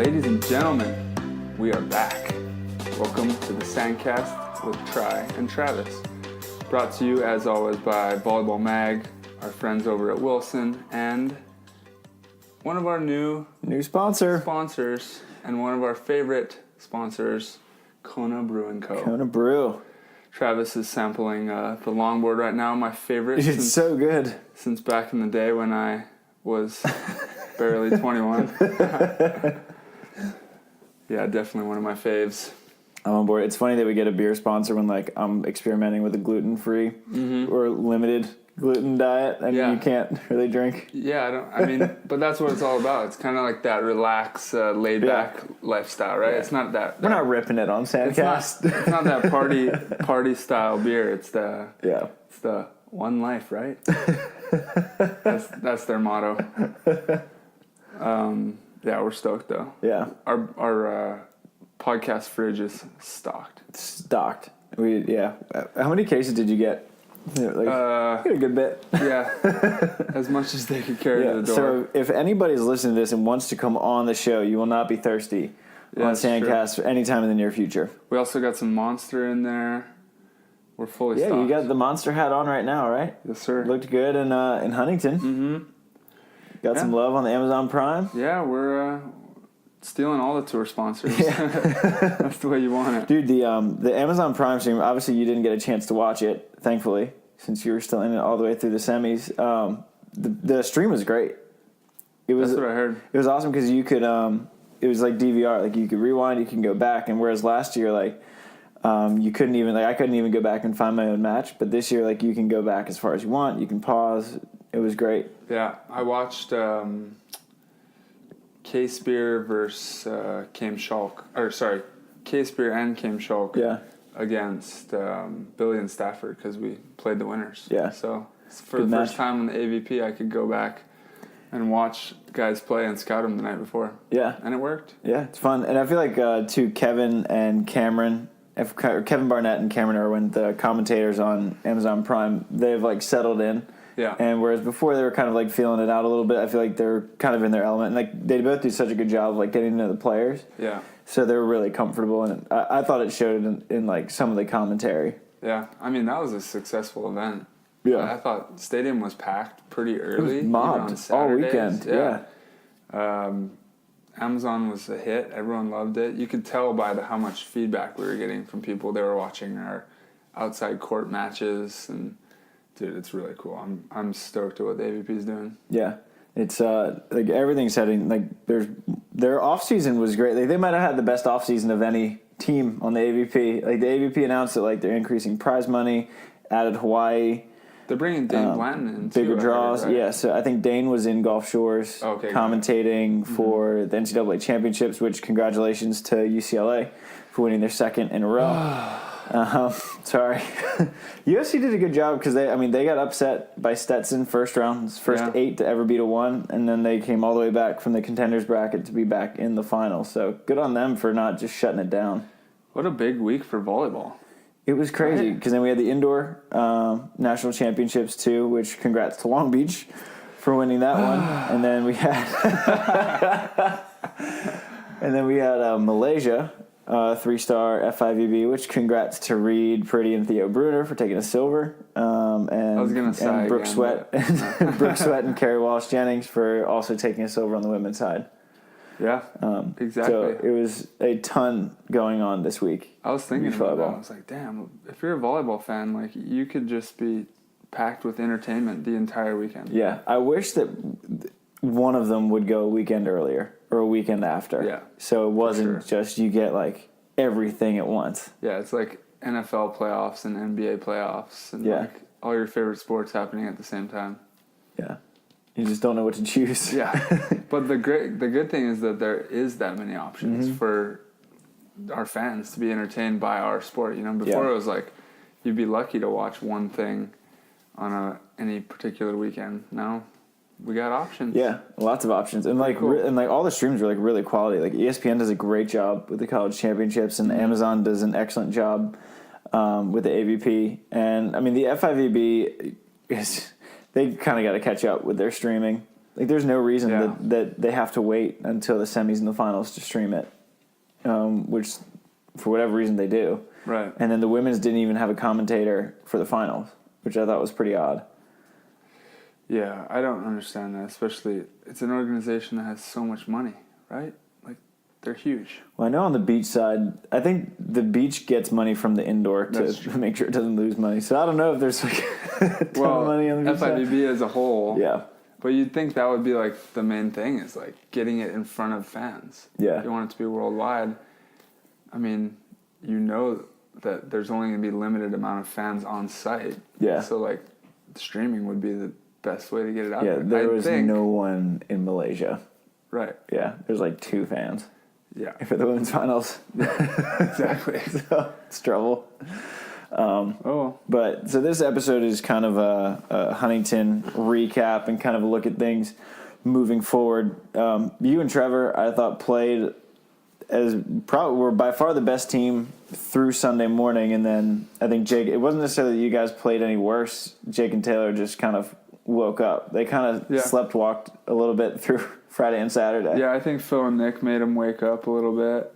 Ladies and gentlemen, we are back. Welcome to the Sandcast with Try and Travis. Brought to you, as always, by Volleyball Mag, our friends over at Wilson, and one of our new sponsors, and one of our favorite sponsors, Kona Brew & Co. Kona Brew. Travis is sampling the longboard right now, my favorite. It's so good. Since back in the day when I was barely 21. Yeah, definitely one of my faves. I'm on board. It's funny that we get a beer sponsor when I'm experimenting with a gluten-free or limited gluten diet and you can't really drink. Yeah, but that's what it's all about. It's kind of like that relaxed, laid-back lifestyle, right? Yeah. It's not that... We're not ripping it on Sandcast. It's not that party-style beer. It's the one life, right? That's their motto. Yeah, we're stoked, though. Yeah. Our podcast fridge is stocked. How many cases did you get? You got a good bit. Yeah. As much as they could carry to the door. So if anybody's listening to this and wants to come on the show, you will not be thirsty on Sandcast anytime in the near future. We also got some Monster in there. We're fully stocked. Yeah, you got the Monster hat on right now, right? Yes, sir. Looked good in Huntington. Mm-hmm. Got some love on the Amazon Prime. Yeah, we're stealing all the tour sponsors. Yeah. That's the way you want it. Dude, the Amazon Prime stream, obviously you didn't get a chance to watch it, thankfully, since you were still in it all the way through the semis. The stream was great. That's what I heard. It was awesome because you could, it was like DVR. Like you could rewind, you can go back. And whereas last year, you couldn't even, I couldn't even go back and find my own match. But this year, you can go back as far as you want. You can pause. It was great. Yeah, I watched K-Spear versus Cam Schalk. K-Spear and Cam Schalk against Billy and Stafford because we played the winners. Yeah. So for the first time in the AVP, I could go back and watch guys play and scout them the night before. Yeah. And it worked. Yeah, it's fun. And I feel like, too, Kevin and Cameron... Kevin Barnett and Cameron Irwin, the commentators on Amazon Prime, they've settled in. Yeah. And whereas before they were kind of feeling it out a little bit, I feel like they're kind of in their element. And they both do such a good job of getting to know the players. Yeah. So they were really comfortable, and I thought it showed in some of the commentary. Yeah. I mean, that was a successful event. Yeah. I thought the stadium was packed pretty early. It was mobbed all weekend. Yeah. Amazon was a hit. Everyone loved it. You could tell by how much feedback we were getting from people. They were watching our outside court matches, and dude, it's really cool. I'm stoked at what the AVP is doing. Yeah, it's everything's heading their off season was great. They might have had the best off season of any team on the AVP. The AVP announced that they're increasing prize money, added Hawaii. They're bringing Dane Blanton in bigger draws. Right? Yeah, so I think Dane was in Gulf Shores commentating for the NCAA championships. Which congratulations to UCLA for winning their second in a row. Sorry. USC did a good job because they got upset by Stetson first round, first 8 to ever beat a 1, and then they came all the way back from the contenders bracket to be back in the final. So good on them for not just shutting it down. What a big week for volleyball. It was crazy because then we had the indoor national championships too, which congrats to Long Beach for winning that one, and then we had Malaysia. 3-star FIVB, which congrats to Reid, Priddy, and Theo Brunner for taking a silver. And Brooke Sweat and Carrie Walsh Jennings for also taking a silver on the women's side. Yeah, exactly. So it was a ton going on this week. I was thinking about that. I was like, damn, if you're a volleyball fan, you could just be packed with entertainment the entire weekend. Yeah, I wish that one of them would go a weekend earlier or a weekend after. Yeah. So it wasn't just you get everything at once. Yeah, it's like NFL playoffs and NBA playoffs and all your favorite sports happening at the same time. Yeah. You just don't know what to choose. Yeah. But the good thing is that there is that many options for our fans to be entertained by our sport. Before it was you'd be lucky to watch one thing on any particular weekend. Now we got options. Yeah, lots of options. And all the streams are really quality. ESPN does a great job with the college championships, and Amazon does an excellent job with the AVP. And the FIVB is they kind of got to catch up with their streaming. Like, there's no reason that they have to wait until the semis and the finals to stream it, which, for whatever reason, they do. Right. And then the women's didn't even have a commentator for the finals, which I thought was pretty odd. Yeah, I don't understand that, especially it's an organization that has so much money, right? Like, they're huge. Well, I know on the beach side, I think the beach gets money from the indoor to make sure it doesn't lose money. So I don't know if there's like a ton of money on the beach FIVB side. as a whole. Yeah. But you'd think that would be like the main thing is like getting it in front of fans. Yeah. You want it to be worldwide. I mean, you know that there's only going to be a limited amount of fans on site. Yeah. So like streaming would be the best way to get it out there. Yeah, there was no one in Malaysia. Right. Yeah, there's like 2 fans. Yeah. For the women's finals. Yeah, exactly. So it's trouble. But so this episode is kind of a Huntington recap and kind of a look at things moving forward. You and Trevor, I thought, played as probably were by far the best team through Sunday morning, and then I think Jake. It wasn't necessarily that you guys played any worse. Jake and Taylor just kind of woke up. They kind of slept walked a little bit through Friday and Saturday. Yeah, I think Phil and Nick made them wake up a little bit.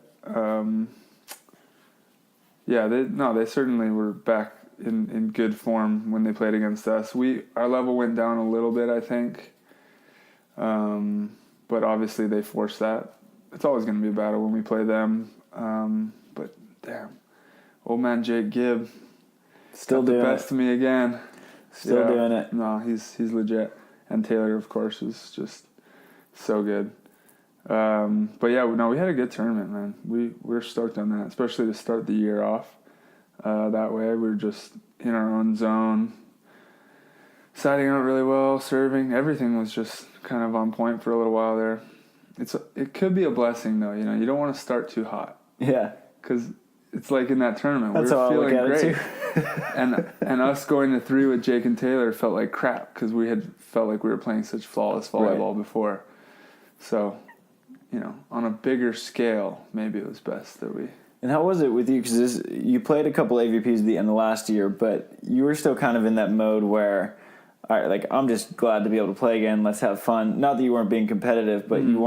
They certainly were back in good form when they played against us. Our level went down a little bit, I think. But obviously they forced that. It's always going to be a battle when we play them. But damn, old man Jake Gibb, still doing the best to me again. Still doing it. No, he's legit. And Taylor, of course, is just so good. But yeah, we had a good tournament, man. We're stoked on that, especially to start the year off. That way, we were just in our own zone, siding out really well, serving. Everything was just kind of on point for a little while there. It could be a blessing though, you don't want to start too hot. Yeah, because it's like in that tournament, we were feeling great, and us going to 3 with Jake and Taylor felt like crap because we had felt like we were playing such flawless volleyball before. So, on a bigger scale, maybe it was best that we. And how was it with you? Because you played a couple AVPs at the end of last year, but you were still kind of in that mode where, all right, like, I'm just glad to be able to play again. Let's have fun. Not that you weren't being competitive, but you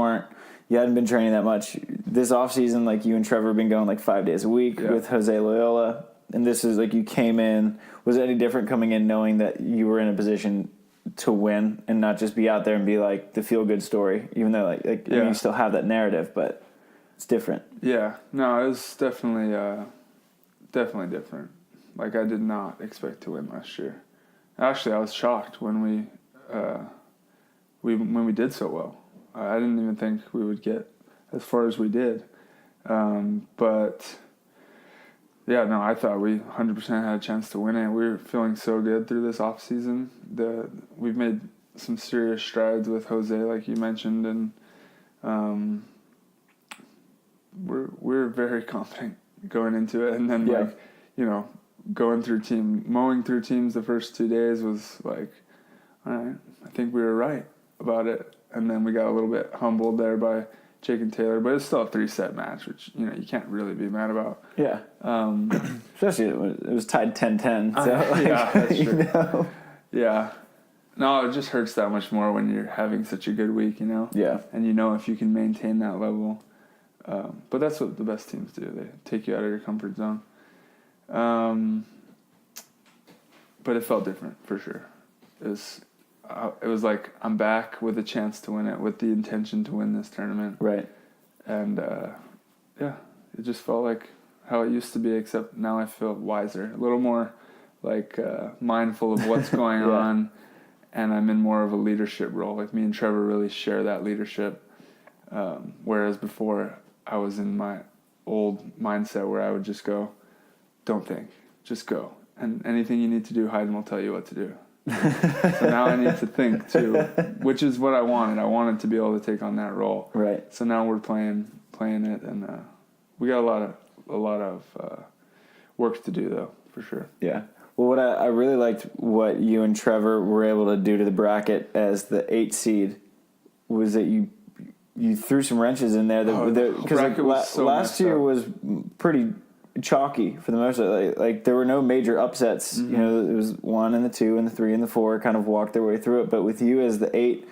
hadn't been training that much. This off season, like, you and Trevor have been going like 5 days a week with Jose Loyola. And this is like you came in. Was it any different coming in knowing that you were in a position to win and not just be out there and be like the feel good story, even though I mean, you still have that narrative, but it's different. Yeah, no, it was definitely different. Like, I did not expect to win last year. Actually, I was shocked when we did so well. I didn't even think we would get as far as we did. But yeah, no, I thought we 100% had a chance to win it. We were feeling so good through this off season. We've made some serious strides with Jose, like you mentioned, and we're very confident going into it. And then mowing through teams the first 2 days was like, all right, I think we were right about it. And then we got a little bit humbled there by Jake and Taylor, but it's still a 3-set match, which, you can't really be mad about. Yeah. Especially it was tied 10-10. So yeah, that's true. Yeah. No, it just hurts that much more when you're having such a good week, Yeah. And if you can maintain that level. But that's what the best teams do. They take you out of your comfort zone. But it felt different for sure. It was like I'm back with a chance to win it, with the intention to win this tournament. Right. And it just felt like how it used to be, except now I feel wiser, a little more like mindful of what's going on, and I'm in more of a leadership role. Like, me and Trevor really share that leadership, whereas before I was in my old mindset where I would just go, don't think, just go. And anything you need to do, Hyden will tell you what to do. So now I need to think too, which is what I wanted. I wanted to be able to take on that role. Right. So now we're playing it, and we got a lot of work to do though, for sure. Yeah. Well, what I really liked what you and Trevor were able to do to the bracket as the 8 seed was that you threw some wrenches in there. Because last year was pretty chalky for the most part. Like there were no major upsets. Mm-hmm. It was 1 and the 2 and the 3 and the 4 kind of walked their way through it. But with you as the 8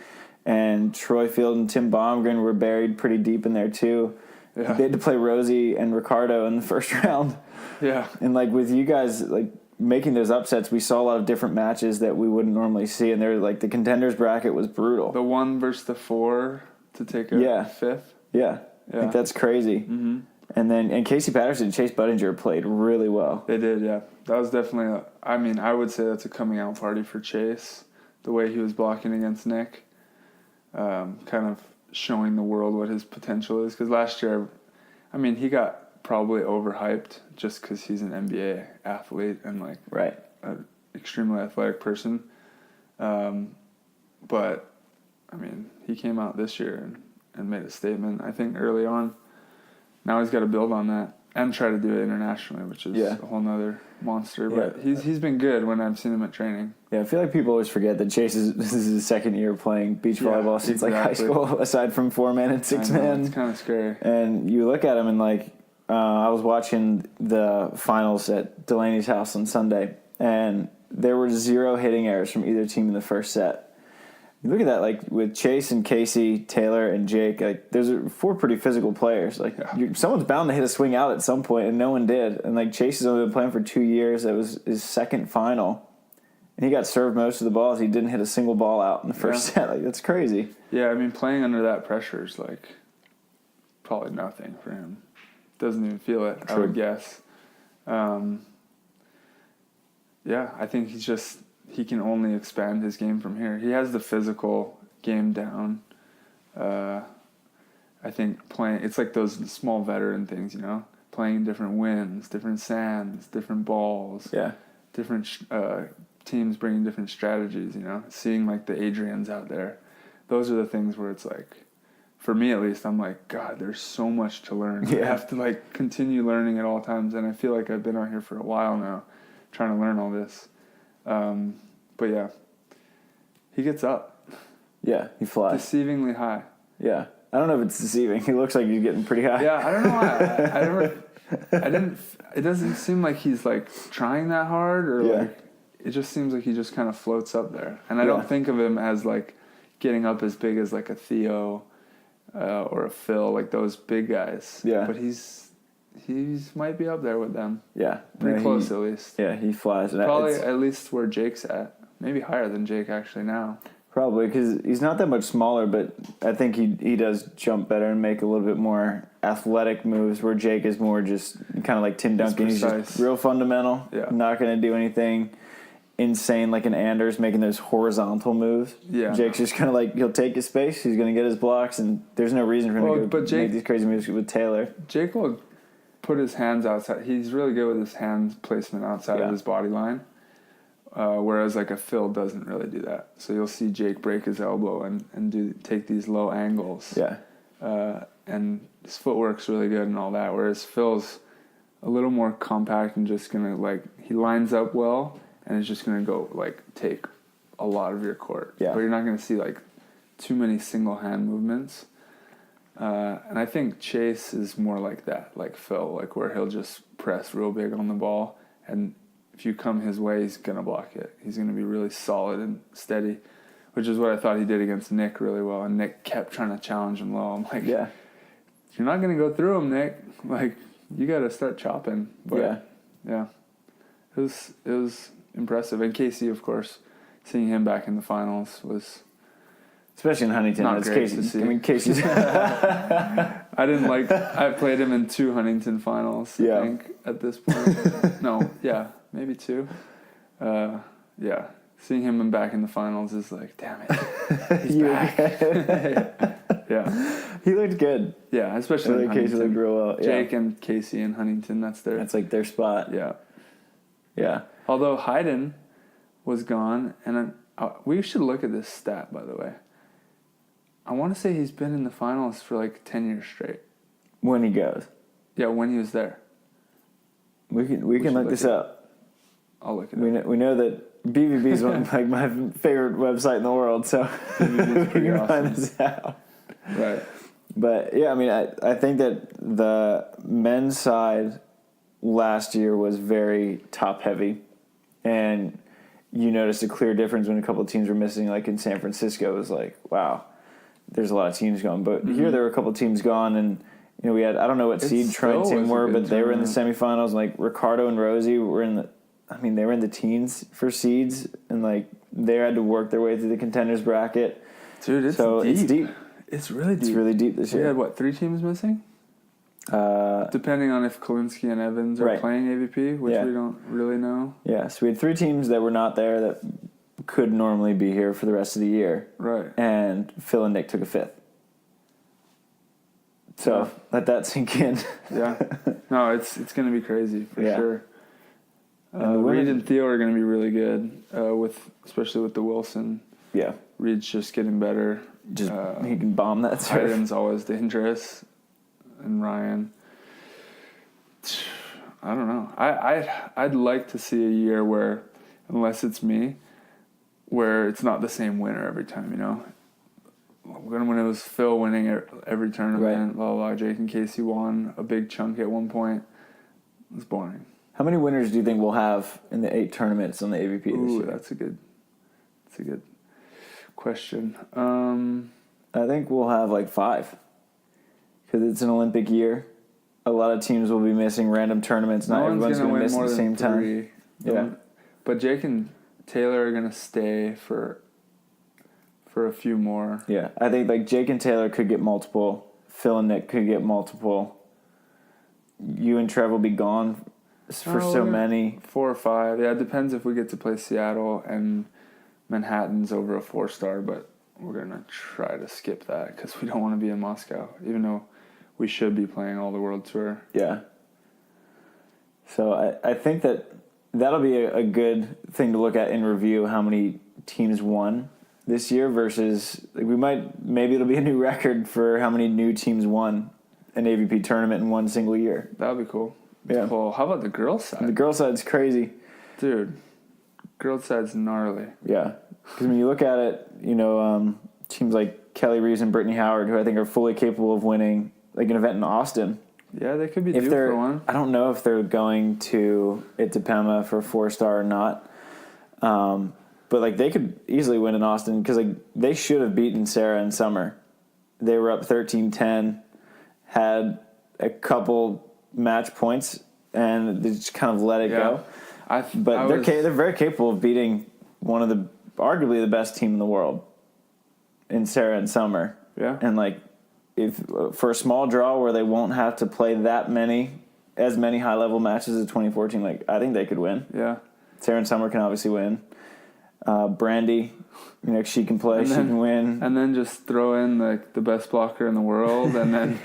And Troy Field and Tim Baumgren were buried pretty deep in there, too. Yeah. They had to play Rosie and Ricardo in the first round. Yeah. And, like, with you guys, like, making those upsets, we saw a lot of different matches that we wouldn't normally see. And they're like, the contenders bracket was brutal. The 1 versus the 4 to take a fifth. Yeah. I think that's crazy. Mm-hmm. And Casey Patterson and Chase Budinger played really well. They did, yeah. That was definitely, I would say that's a coming out party for Chase. The way he was blocking against Nick. Kind of showing the world what his potential is. Because last year, he got probably overhyped just because he's an NBA athlete and, like, an extremely athletic person. But, he came out this year and made a statement, I think, early on. Now he's got to build on that and try to do it internationally, which is a whole nother monster. But he's been good when I've seen him at training. Yeah, I feel like people always forget that Chase this is his second year playing beach volleyball since like high school, aside from 4-man and 6-man. It's kind of scary. And you look at him and like, I was watching the finals at Delaney's house on Sunday, and there were 0 hitting errors from either team in the first set. You look at that, like, with Chase and Casey, Taylor, and Jake, like, those are 4 pretty physical players. Like, someone's bound to hit a swing out at some point, and no one did. And, like, Chase has only been playing for 2 years. That was his second final. And he got served most of the balls. He didn't hit a single ball out in the first set. Like, that's crazy. Yeah, playing under that pressure is, like, probably nothing for him. Doesn't even feel it, I would guess. I think he can only expand his game from here. He has the physical game down. I think playing, it's like those small veteran things, playing in different winds, different sands, different balls, different teams bringing different strategies, seeing like the Adrians out there. Those are the things where it's like, for me at least, I'm like, God, there's so much to learn. I have to like continue learning at all times, and I feel like I've been out here for a while now, trying to learn all this. But yeah, he gets up. Yeah, he flies. Deceivingly high. Yeah. I don't know if it's deceiving. He looks like he's getting pretty high. Yeah, I don't know why. It doesn't seem like he's like trying that hard or like, it just seems like he just kind of floats up there. And I don't think of him as like getting up as big as like a Theo or a Phil, like those big guys. Yeah. But he's might be up there with them. Yeah. Pretty close at least. Yeah, he flies. Probably at least where Jake's at. Maybe higher than Jake actually now. Probably, because he's not that much smaller, but I think he does jump better and make a little bit more athletic moves, where Jake is more just kind of like Tim Duncan. He's just real fundamental. Yeah. Not going to do anything insane like an Anders making those horizontal moves. Yeah. Jake's just kind of like, he'll take his space, he's going to get his blocks, and there's no reason for him to make these crazy moves with Taylor. Jake will put his hands outside. He's really good with his hand placement outside of his body line. Whereas like a Phil doesn't really do that. So you'll see Jake break his elbow and take these low angles. Yeah. And his footwork's really good and all that. Whereas Phil's a little more compact and just gonna like, he lines up well and is just gonna go like take a lot of your court. Yeah. But you're not gonna see like too many single hand movements. And I think Chase is more like that, like Phil, like where he'll just press real big on the ball, and if you come his way, he's going to block it. He's going to be really solid and steady, which is what I thought he did against Nick really well. And Nick kept trying to challenge him low. I'm like, you're not going to go through him, Nick. Like, you got to start chopping. But, yeah. It was impressive. And Casey, of course, seeing him back in the finals was... Especially in Huntington. Not great to see. Casey's... I played him in 2 Huntington finals, I think, at this point. Maybe 2. Seeing him back in the finals is like, damn it, he's back. He looked good. Yeah, especially in Huntington. Casey looked real well. Jake and Casey in Huntington, that's like their spot. Yeah. Although Hyden was gone, and we should look at this stat, by the way. I want to say he's been in the finals for like 10 years straight. When he goes. Yeah, when he was there. We can look this up. I'll look it up. We know that BVB is one of like my favorite website in the world, so we can find this out. Right. But yeah, I think that the men's side last year was very top heavy, and you noticed a clear difference when a couple of teams were missing. Like in San Francisco, it was like, wow. there's a lot of teams going. But here there were a couple teams gone, and we had, I don't know what seed Trenton were, but they were in the semifinals. Like Ricardo and Rosie were they were in the teens for seeds, and like they had to work their way through the contenders bracket. Dude, it's deep. It's really deep. It's really deep this year. We had 3 teams missing? Depending on if Kolinsky and Evans are playing AVP, which we don't really know. Yeah, so we had 3 teams that were not there that could normally be here for the rest of the year. Right. And Phil and Nick took a 5th. So let that sink in. Yeah. No, it's going to be crazy for sure. Reid and Theo are going to be really good, especially with the Wilson. Yeah. Reid's just getting better. He can bomb that serve. Hyden's always dangerous. And Ryan. I don't know. I'd like to see a year where, unless it's me, where it's not the same winner every time, When it was Phil winning every tournament, blah, blah, blah, Jake and Casey won a big chunk at one point. It was boring. How many winners do you think we'll have in the 8 tournaments on the AVP this year? That's a good question. I think we'll have 5. Because it's an Olympic year. A lot of teams will be missing random tournaments. Not everyone's going to miss at the same time. Yeah. But Jake and Taylor are going to stay for a few more. Yeah. I think Jake and Taylor could get multiple. Phil and Nick could get multiple. You and Trev will be gone for so many. 4 or 5. Yeah, it depends if we get to play Seattle and Manhattan's over a 4-star, but we're going to try to skip that because we don't want to be in Moscow, even though we should be playing all the World Tour. Yeah. So I think that'll be a good thing to look at in review, how many teams won this year versus maybe it'll be a new record for how many new teams won an AVP tournament in one single year. That would be cool. Yeah. Cool. How about the girls' side? The girls' side's crazy. Dude, girls' side's gnarly. Yeah. Because when you look at it, teams like Kelly Reeves and Brittany Howard, who I think are fully capable of winning an event in Austin. Yeah, they could be due for one. I don't know if they're going to Itapema for a 4-star or not. But they could easily win in Austin because they should have beaten Sarah in summer. They were up 13-10, had a couple match points, and they just kind of let it go. They're very capable of beating one of arguably the best team in the world in Sarah in summer. Yeah. And if for a small draw where they won't have to play as many high level matches as 2014, I think they could win. Yeah. Sarah in summer can obviously win. Brandy, she can play, she can win. And then just throw in the best blocker in the world, and then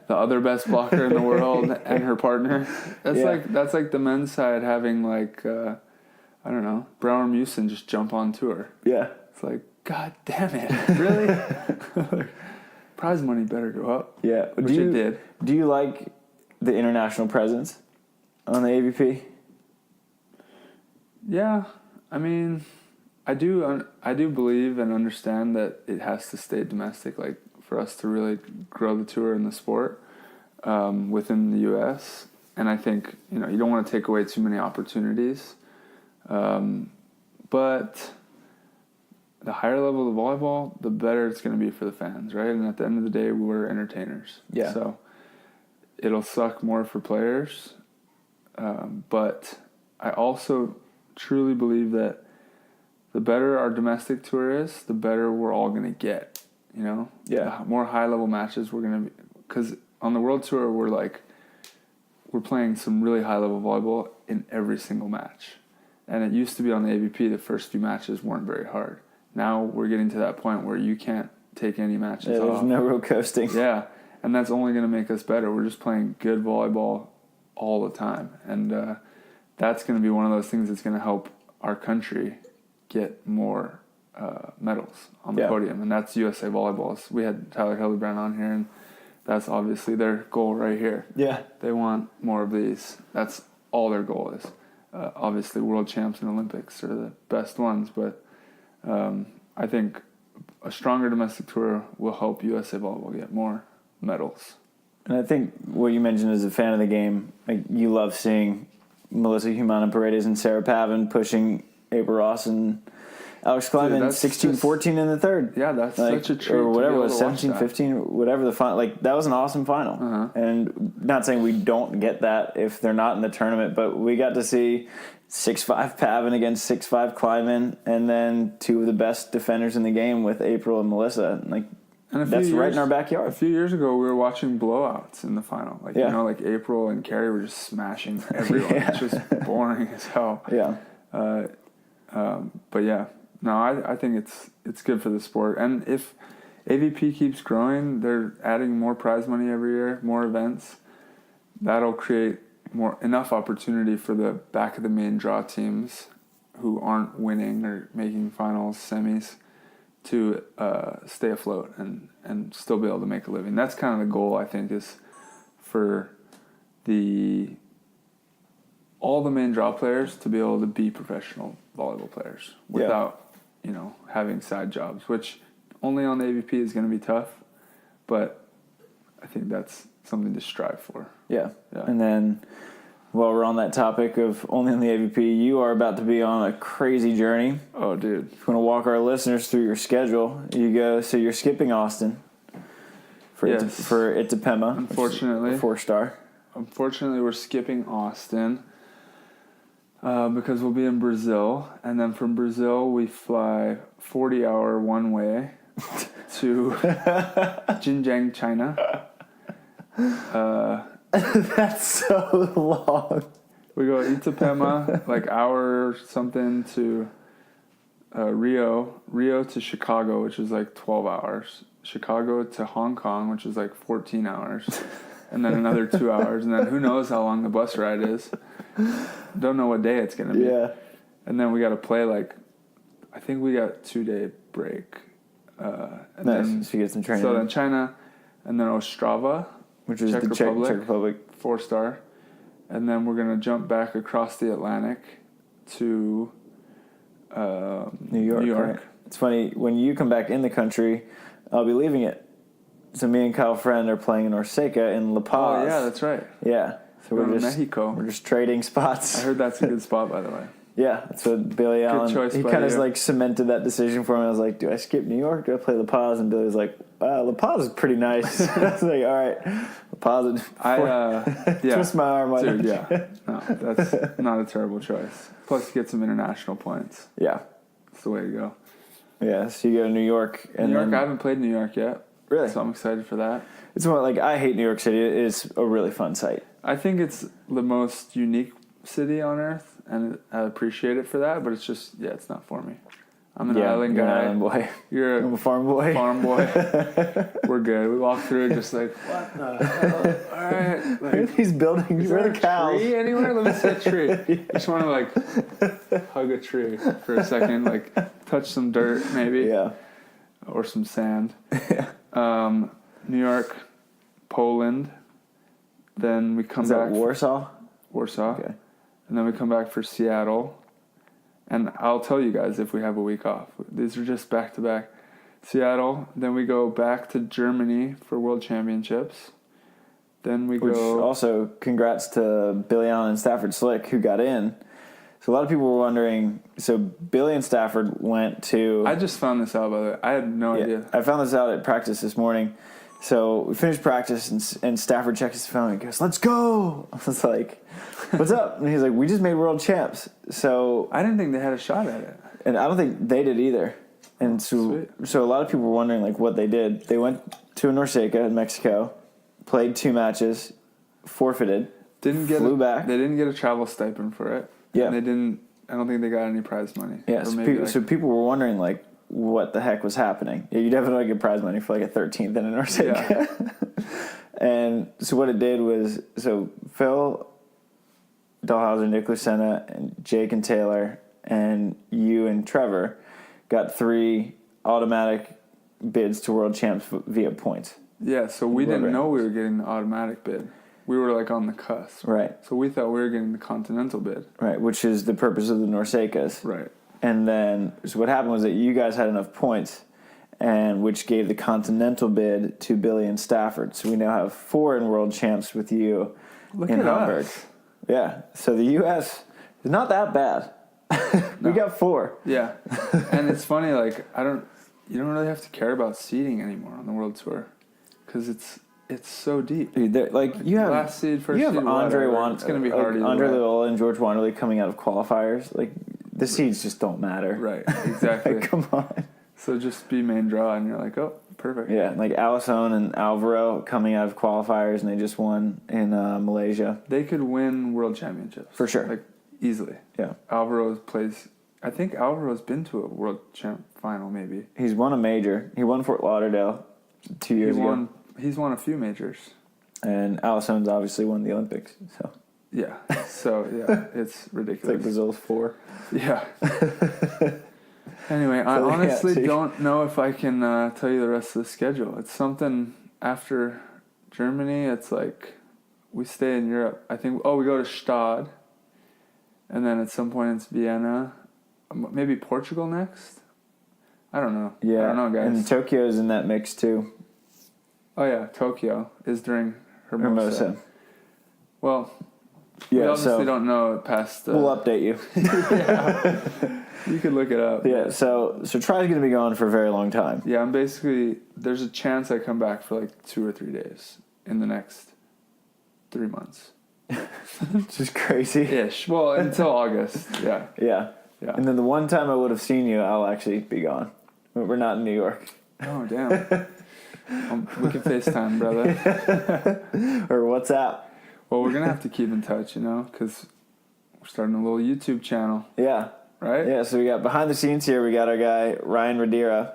the other best blocker in the world and her partner. That's like the men's side having I don't know, Brower Musin just jump on tour. Yeah. It's God damn it, really? Prize money better go up. Yeah. Which it did. Do you like the international presence on the AVP? Yeah. I mean, I do believe and understand that it has to stay domestic, for us to really grow the tour and the sport within the U.S. And I think, you don't want to take away too many opportunities. But the higher level of volleyball, the better it's going to be for the fans, right? And at the end of the day, we're entertainers. Yeah. So it'll suck more for players. But I also truly believe that the better our domestic tour is, the better we're all going to get, Yeah. The more high-level matches we're going to be... Because on the World Tour, we're playing some really high-level volleyball in every single match. And it used to be on the AVP, the first few matches weren't very hard. Now we're getting to that point where you can't take any matches off. There's no real coasting. Yeah, and that's only going to make us better. We're just playing good volleyball all the time. And that's going to be one of those things that's going to help our country get more medals on the podium. And that's USA Volleyball. We had Tyler Hildebrand on here, and that's obviously their goal right here. Yeah. They want more of these. That's all their goal is. Obviously, world champs and Olympics are the best ones, but I think a stronger domestic tour will help USA Volleyball get more medals. And I think what you mentioned as a fan of the game, you love seeing Melissa Humana Paredes and Sarah Pavin pushing April Ross and Alex Kleiman 16-14 in the third. Yeah, that's such a treat. Or whatever it was, 17-15, whatever the final. Like, that was an awesome final. Uh-huh. And not saying we don't get that if they're not in the tournament, but we got to see 6'5" Pavin against 6'5" Kleiman, and then two of the best defenders in the game with April and Melissa. Like, that's right in our backyard. A few years ago, we were watching blowouts in the final. Like, like April and Carrie were just smashing everyone. It's just boring as hell. Yeah. But yeah, no, I think it's good for the sport. And if AVP keeps growing, they're adding more prize money every year, more events. That'll create enough opportunity for the back of the main draw teams who aren't winning or making finals, semis, to stay afloat and still be able to make a living. That's kind of the goal, I think, is for all the main draw players to be able to be professional volleyball players without, having side jobs, which only on the AVP is going to be tough, but I think that's something to strive for. Yeah. And then while we're on that topic of only on the AVP, you are about to be on a crazy journey. Oh, dude. If you want to walk our listeners through your schedule, so you're skipping Austin for Itapema. Unfortunately. 4-star. Unfortunately, we're skipping Austin. Because we'll be in Brazil, and then from Brazil we fly 40-hour one-way to Xinjiang, China. That's so long. We go Itapema, like hour or something to Rio to Chicago, which is like 12 hours. Chicago to Hong Kong, which is like 14 hours. And then another 2 hours, and then who knows how long the bus ride is. Don't know what day it's going to be. Yeah. And then we got to play I think we got 2-day break. And nice. Then, so you get some training. So then China, and then Ostrava, which is the Czech Republic. 4-star. And then we're going to jump back across the Atlantic to New York. Right? It's funny, when you come back in the country, I'll be leaving it. So me and Kyle Friend are playing in Orseca in La Paz. Oh, yeah, that's right. Yeah. So we're just Mexico. We're just trading spots. I heard that's a good spot, by the way. Yeah, that's what Billy Allen. He kind of cemented that decision for me. I was like, do I skip New York? Do I play La Paz? And Billy was like, La Paz is pretty nice. I was like, all right, La Paz. Twist my arm. Dude, yeah. No, that's not a terrible choice. Plus, you get some international points. Yeah, that's the way to go. Yeah, so you go to New York. I haven't played New York yet. Really? So I'm excited for that. It's more like, I hate New York City. It is a really fun site. I think it's the most unique city on earth, and I appreciate it for that, but it's just, it's not for me. I'm an island guy. You're an island boy. I'm a farm boy. Farm boy. We're good. We walk through just like, what the hell? All right. Like, these buildings. Where are the cows? Tree anywhere? Let me see a tree. I just want to hug a tree for a second, touch some dirt maybe. Yeah. Or some sand. Yeah. New York, Poland. Then we come back. Warsaw? Warsaw. Okay. And then we come back for Seattle. And I'll tell you guys if we have a week off. These are just back-to-back. Seattle. Then we go back to Germany for World Championships. Then we go... Also, congrats to Billy Allen and Stafford Slick, who got in. So a lot of people were wondering... So Billy and Stafford went to... I just found this out, by the way. I had no idea. I found this out at practice this morning. So we finished practice, and Stafford checks his phone and goes, "Let's go!" I was like, "What's up?" And he's like, "We just made world champs." So I didn't think they had a shot at it. And I don't think they did either. And so a lot of people were wondering what they did. They went to Norseca in Mexico, played 2 matches, forfeited, flew back. They didn't get a travel stipend for it. Yeah. And I don't think they got any prize money. Yeah, so people were wondering, what the heck was happening. Yeah, you definitely get prize money for a 13th in an Orseca. Yeah. And so what it did was, Phil, Dalhausser, Nick Lucena, and Jake and Taylor, and you and Trevor got 3 automatic bids to World Champs via points. Yeah, so we didn't know we were getting the automatic bid. We were on the cusp. Right. So we thought we were getting the continental bid. Right, which is the purpose of the Norsecas. Right. And then, so what happened was that you guys had enough points, and which gave the continental bid to Billy and Stafford. So we now have 4 in World Champs with you in Hamburg. Us. Yeah. So the U.S. is not that bad. No. We got 4. Yeah. And it's funny, like, you don't really have to care about seeding anymore on the World Tour. Because it's so deep. Dude, like you have last seed, first you have seed, Andre it's going to be hard. Andre Loyola and George Wanderlei coming out of qualifiers. Like the seeds just don't matter. Right. Exactly. Like, come on. So just be main draw, and you're like, oh, perfect. Yeah, like Alisson and Alvaro coming out of qualifiers, and they just won in Malaysia. They could win world championships for sure, like easily. Yeah, I think Alvaro's been to a world champ final. Maybe he's won a major. He won Fort Lauderdale 2 years ago. He's won a few majors. And Alisson's obviously won the Olympics. So yeah, it's ridiculous. It's like Brazil's 4. Yeah. Anyway, I honestly don't know if I can tell you the rest of the schedule. It's something after Germany. It's like we stay in Europe. I think. We go to Stade, and then at some point it's Vienna. Maybe Portugal next. I don't know. Yeah, I don't know, guys. And Tokyo's in that mix too. Oh yeah, Tokyo is during Hermosa. Well, we obviously don't know past. We'll update you. Yeah, you could look it up. Yeah, so Try's gonna be gone for a very long time. Yeah, I'm basically. There's a chance I come back for like 2 or 3 days in the next 3 months. Just crazy. Ish. Well, until August. Yeah. Yeah. Yeah. And then the one time I would have seen you, I'll actually be gone. We're not in New York. Oh damn. We can FaceTime, brother. Or WhatsApp. Well, we're going to have to keep in touch, because we're starting a little YouTube channel. Yeah. Right? Yeah, so we got behind the scenes here, we got our guy, Ryan Radira,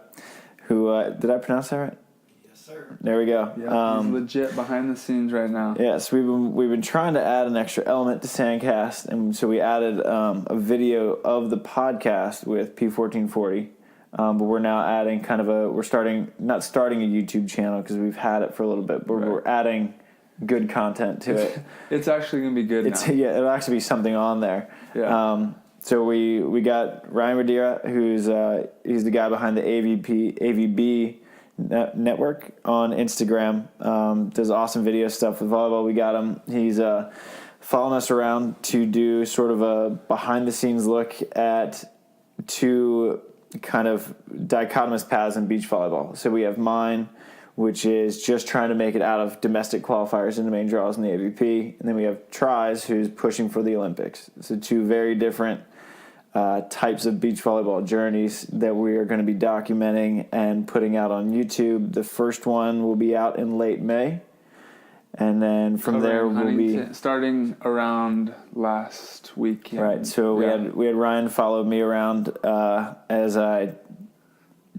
who, did I pronounce that right? Yes, sir. There we go. Yeah, he's legit behind the scenes right now. Yeah, so we've been trying to add an extra element to Sandcast, and so we added a video of the podcast with P1440. But we're now adding not starting a YouTube channel because we've had it for a little bit, but We're adding good content to it. It's actually going to be good now. Yeah, it'll actually be something on there. Yeah. So we got Ryan Radira, he's the guy behind the AVP network on Instagram. Does awesome video stuff with volleyball. We got him. He's following us around to do sort of a behind-the-scenes look at 2 kind of dichotomous paths in beach volleyball. So we have mine, which is just trying to make it out of domestic qualifiers into main draws in the AVP. And then we have Tries, who's pushing for the Olympics. So 2 very different types of beach volleyball journeys that we are going to be documenting and putting out on YouTube. The first one will be out in late May. And then from there we'll be starting around last week. Yeah. Right. So we had Ryan follow me around as I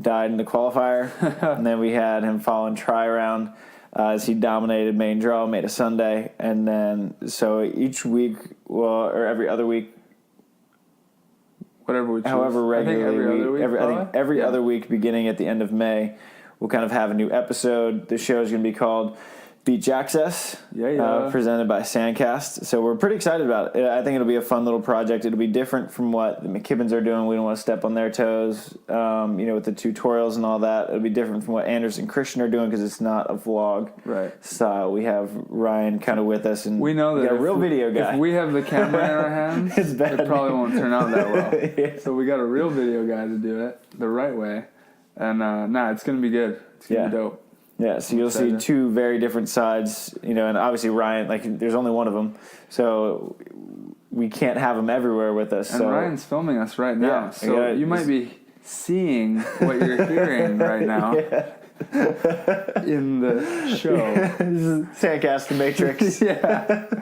died in the qualifier, and then we had him following Try around as he dominated main draw, made a Sunday, and then so each week, or every other week, whatever we choose. However regularly, every Yeah. other week, beginning at the end of May, we'll kind of have a new episode. The show is going to be called Beach Access, presented by Sandcast. So we're pretty excited about it. I think it'll be a fun little project. It'll be different from what the McKibbins are doing. We don't want to step on their toes, with the tutorials and all that. It'll be different from what Anders and Christian are doing because it's not a vlog style. We have Ryan kind of with us, and we know that a real video guy. If we have the camera in our hands, it probably won't turn out that well. Yeah. So we got a real video guy to do it the right way, and it's gonna be good. It's gonna be dope. Yeah, so you'll see 2 very different sides, and obviously Ryan, there's only one of them, so we can't have him everywhere with us. And so. Ryan's filming us right now, so you might be seeing what you're hearing right now in the show. This is Sandcast the Matrix. Yeah.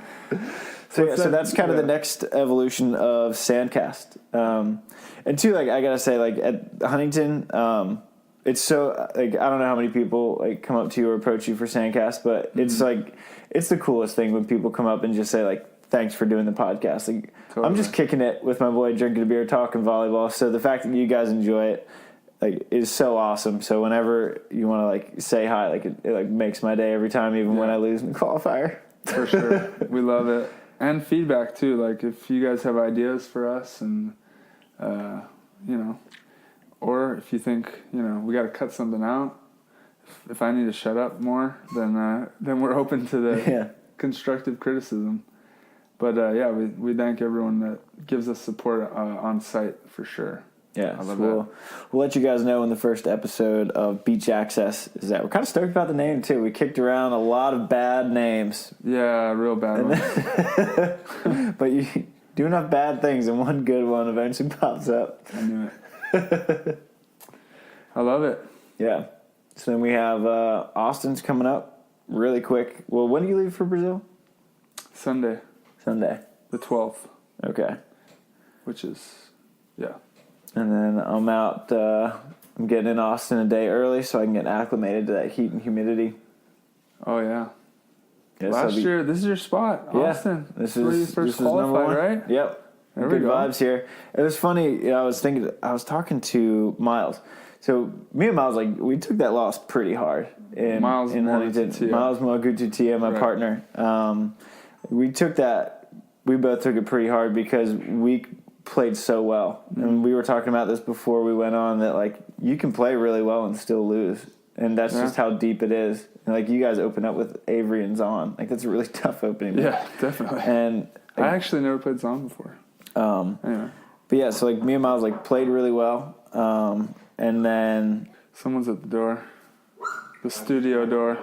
So that's kind of the next evolution of Sandcast. And 2, I gotta say, at Huntington, it's so, I don't know how many people, come up to you or approach you for Sandcast, but it's, it's the coolest thing when people come up and just say, thanks for doing the podcast. Totally. I'm just kicking it with my boy, drinking a beer, talking volleyball, so the fact that you guys enjoy it, is so awesome. So whenever you want to, say hi, it makes my day every time, even when I lose in the qualifier. For sure. We love it. And feedback, too. If you guys have ideas for us and, or if you think, we got to cut something out, if I need to shut up more, then we're open to the constructive criticism. But, we thank everyone that gives us support on site for sure. Yeah, I love that. We'll let you guys know in the first episode of Beach Access is that we're kind of stoked about the name, too. We kicked around a lot of bad names. Yeah, real bad ones. But you do enough bad things, and one good one eventually pops up. I knew it. I love it. Yeah. So then we have Austin's coming up really quick. Well, when do you leave for Brazil? Sunday. The 12th. Okay. Which is, yeah. And then I'm out, I'm getting in Austin a day early so I can get acclimated to that heat and humidity. Oh, yeah. Last year, this is your spot, Austin. Yeah, this where you first qualified, right? Yep. There Good we go. vibes here. It was funny. I was talking to Miles. So me and Miles, we took that loss pretty hard in Huntington. Miles Mogutu-Tia, my partner. We both took it pretty hard because we played so well. Mm-hmm. And we were talking about this before we went on that, you can play really well and still lose. And that's just how deep it is. And, you guys open up with Avery and Zahn. That's a really tough opening. Yeah, definitely. And I actually never played Zahn before. Anyway. But yeah, so me and Miles played really well. And then someone's at the door. The studio door.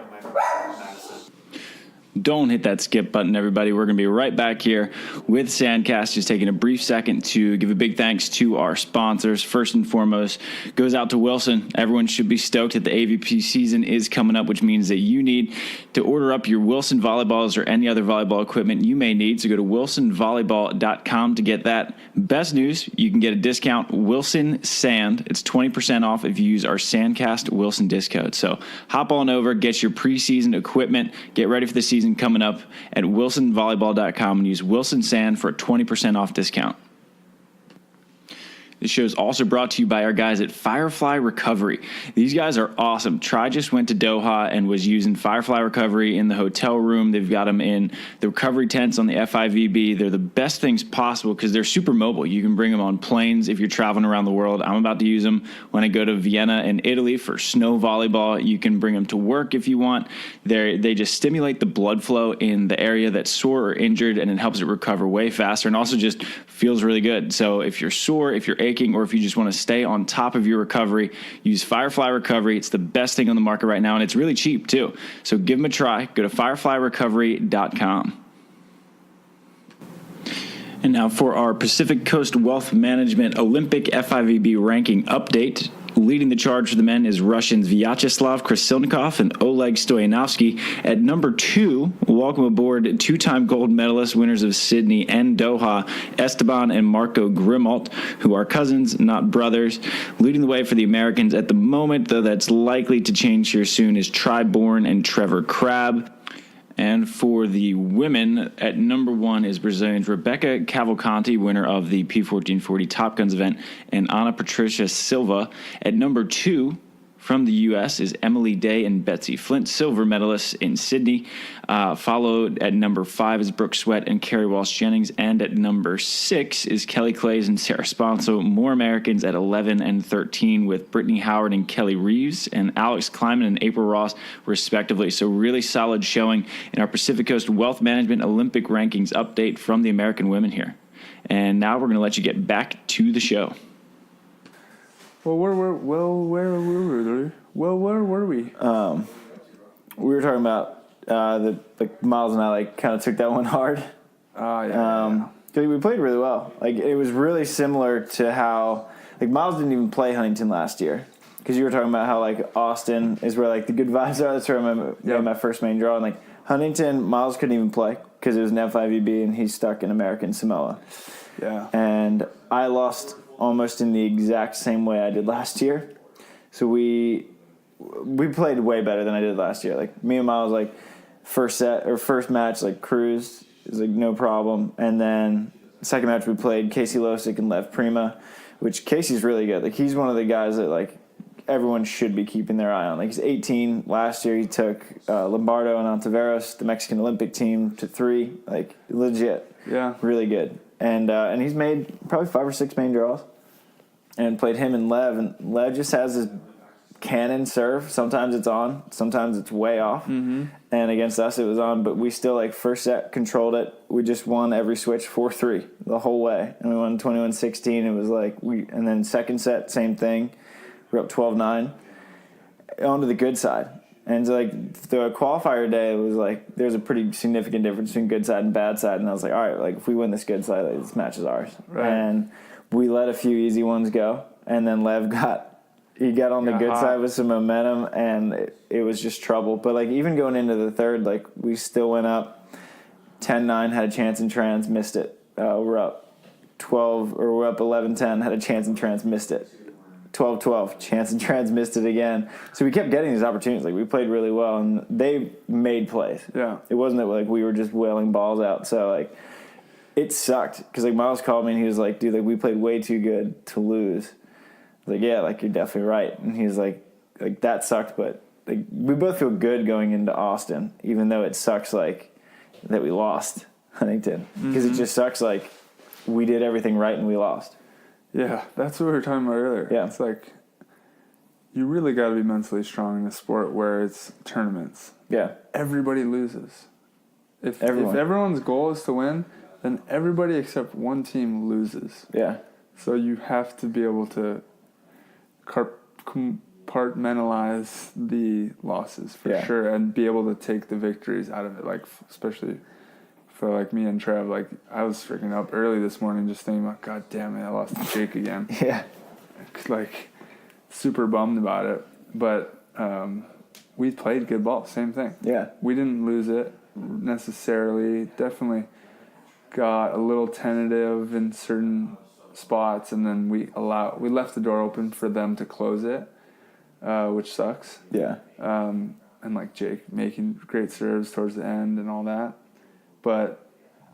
Don't hit that skip button, everybody. We're going to be right back here with Sandcast. Just taking a brief second to give a big thanks to our sponsors. First and foremost, goes out to Wilson. Everyone should be stoked that the AVP season is coming up, which means that you need to order up your Wilson volleyballs or any other volleyball equipment you may need. So go to wilsonvolleyball.com to get that. Best news, you can get a discount, Wilson Sand. It's 20% off if you use our Sandcast Wilson disc code. So hop on over, get your preseason equipment, get ready for the season coming up at wilsonvolleyball.com and use Wilson Sand for a 20% off discount. This show is also brought to you by our guys at Firefly Recovery. These guys are awesome. Tri just went to Doha and was using Firefly Recovery in the hotel room. They've got them in the recovery tents on the FIVB. They're the best things possible because they're super mobile. You can bring them on planes if you're traveling around the world. I'm about to use them when I go to Vienna and Italy for snow volleyball. You can bring them to work if you want. They just stimulate the blood flow in the area that's sore or injured, and it helps it recover way faster and also just feels really good. So if you're sore, if you're aching, or if you just want to stay on top of your recovery, use Firefly Recovery. It's the best thing on the market right now, and it's really cheap too. So give them a try. Go to fireflyrecovery.com. And now for our Pacific Coast Wealth Management Olympic FIVB ranking update. Leading the charge for the men is Russians Vyacheslav Krasilnikov and Oleg Stoyanovsky. At number 2, welcome aboard two-time gold medalist winners of Sydney and Doha, Esteban and Marco Grimalt, who are cousins, not brothers. Leading the way for the Americans at the moment, though that's likely to change here soon, is Bourne and Trevor Crabb. And for the women, at number 1 is Brazilians Rebecca Cavalcanti, winner of the P1440 Top Guns event, and Ana Patricia Silva. At number 2, from the U.S., is Emily Day and Betsy Flint, silver medalists in Sydney. Followed at number 5 is Brooke Sweat and Carrie Walsh-Jennings. And at number 6 is Kelly Clays and Sarah Sponso. More Americans at 11 and 13 with Brittany Howard and Kelly Reeves and Alex Kleiman and April Ross, respectively. So really solid showing in our Pacific Coast Wealth Management Olympic Rankings update from the American women here. And now we're going to let you get back to the show. Well, where were we? We were talking about Miles and I kind of took that one hard. Yeah. We played really well. It was really similar to how Miles didn't even play Huntington last year because you were talking about how Austin is where the good vibes are. That's where I made my first main draw. And Huntington, Miles couldn't even play because it was an FIVB and he's stuck in American Samoa. Yeah. And I lost almost in the exact same way I did last year. So we played way better than I did last year. Me and Miles, first match, cruised. It was no problem. And then second match we played Casey Losick and Lev Prima, which Casey's really good. He's one of the guys that everyone should be keeping their eye on. He's 18. Last year he took Lombardo and Ontiveros, the Mexican Olympic team, to 3. Legit. Yeah. Really good. And he's made probably 5 or 6 main draws and played him and Lev. And Lev just has this cannon serve. Sometimes it's on, sometimes it's way off. Mm-hmm. And against us, it was on, but we still, like, first set controlled it. We just won every switch 4-3 the whole way. And we won 21-16. It was like and then second set, same thing. We're up 12-9. On to the good side. And so, like, the qualifier day, it was like there's a pretty significant difference between good side and bad side. And I was like, all right, like, if we win this good side, like, this match is ours. Right. And we let a few easy ones go. And then Lev got on the good side with some momentum, and it was just trouble. But, like, even going into the third, like, we still went up 10-9, had a chance in trans, missed it. We're up 11-10, had a chance in trans, missed it. 12-12, chance in trans, missed it again. So we kept getting these opportunities. Like, we played really well, and they made plays. Yeah. It wasn't that, like, we were just wailing balls out. So, like, it sucked. Because, like, Miles called me, and he was like, dude, like, we played way too good to lose. Like, yeah, like, you're definitely right. And he's like, that sucked, but, like, we both feel good going into Austin, even though it sucks, like, that we lost Huntington. Because it just sucks, like, we did everything right and we lost. Yeah, that's what we were talking about earlier. Yeah. It's like, you really got to be mentally strong in a sport where it's tournaments. Yeah. Everybody loses. If everyone's goal is to win, then everybody except one team loses. Yeah. So you have to be able to compartmentalize the losses for sure, and be able to take the victories out of it. Like, especially for, like, me and Trev, like, I was freaking up early this morning just thinking about, God damn it, I lost to Jake again. Yeah. Like, super bummed about it. But we played good ball, same thing. Yeah. We didn't lose it necessarily. Definitely got a little tentative in certain spots, and then we left the door open for them to close it, which sucks. Yeah. And, like, Jake making great serves towards the end and all that. But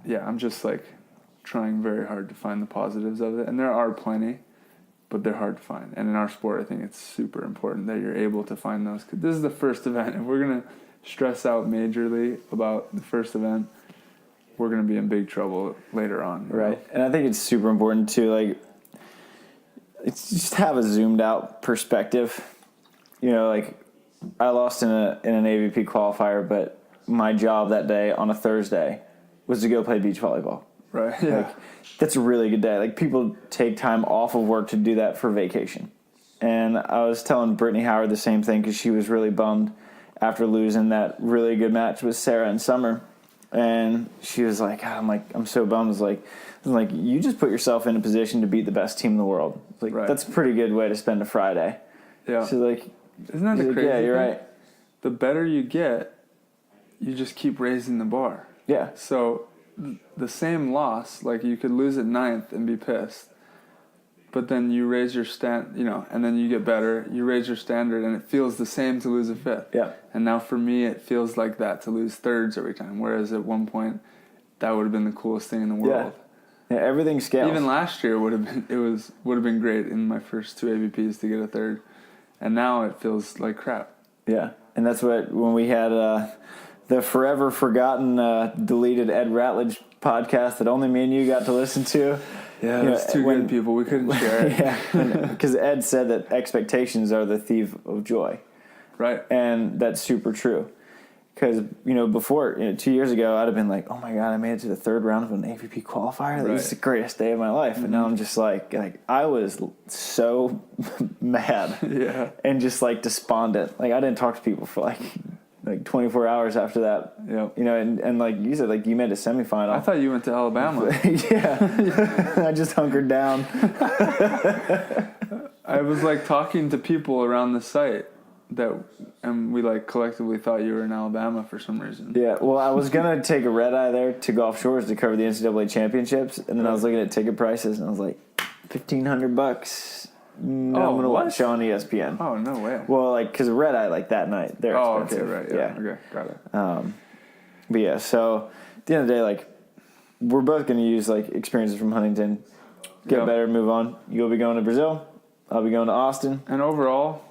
yeah, I'm just, like, trying very hard to find the positives of it, and there are plenty, but they're hard to find. And in our sport, I think it's super important that you're able to find those. 'Cause this is the first event. If we're gonna stress out majorly about the first event, we're going to be in big trouble later on. Right. And I think it's super important to, like, it's just have a zoomed out perspective. You know, like, I lost in an AVP qualifier, but my job that day on a Thursday was to go play beach volleyball. Right. Yeah. Like, that's a really good day. Like, people take time off of work to do that for vacation. And I was telling Brittany Howard the same thing, because she was really bummed after losing that really good match with Sarah and Summer. And she was like, I'm so bummed. I was like, you just put yourself in a position to beat the best team in the world. Like, right. That's a pretty good way to spend a Friday. Yeah. She's like, isn't that the crazy thing? Yeah, you're right. The better you get, you just keep raising the bar. Yeah. So the same loss, like, you could lose at 9th and be pissed, but then you raise your and then you get better, you raise your standard, and it feels the same to lose a 5th. Yeah. And now for me, it feels like that to lose 3rds every time, whereas at one point, that would have been the coolest thing in the world. Yeah, everything scales. Even last year would have been great in my first 2 AVPs to get a 3rd, and now it feels like crap. Yeah, and that's when we had the forever forgotten, deleted Ed Ratledge podcast that only me and you got to listen to. Yeah, it's too good, people. We couldn't share it. Yeah, because Ed said that expectations are the thief of joy. Right. And that's super true. Because, before, 2 years ago, I'd have been like, oh, my God, I made it to the 3rd round of an AVP qualifier. Right. This is the greatest day of my life. Mm-hmm. And now I'm just like I was so mad. Yeah. And just, like, despondent. Like, I didn't talk to people for, like 24 hours after that. Yep. And like you said, like, you made a semifinal. I thought you went to Alabama. Yeah. I just hunkered down. I was, like, talking to people around the site and we, like, collectively thought you were in Alabama for some reason. Yeah. Well, I was going to take a red eye there to Gulf Shores to cover the NCAA championships. And then I was looking at ticket prices, and I was like, $1,500. No, I'm going to watch show on ESPN. Oh, no way. Well, like, because red eye, like, that night, they're expensive. Okay, right. Yeah. Okay, got it. But yeah, so at the end of the day, like, we're both going to use, like, experiences from Huntington, get better, move on. You'll be going to Brazil. I'll be going to Austin. And overall,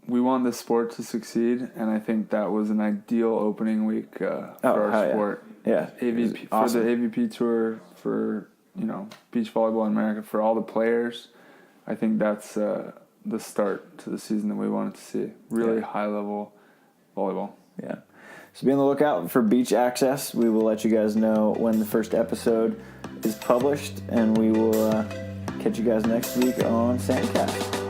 we want this sport to succeed, and I think that was an ideal opening week for our sport. Yeah. AVP awesome. For the AVP tour, for, beach volleyball in America, for all the players. I think that's the start to the season that we wanted to see. Really high-level volleyball. Yeah. So be on the lookout for Beach Access. We will let you guys know when the first episode is published, and we will catch you guys next week on Sandcast.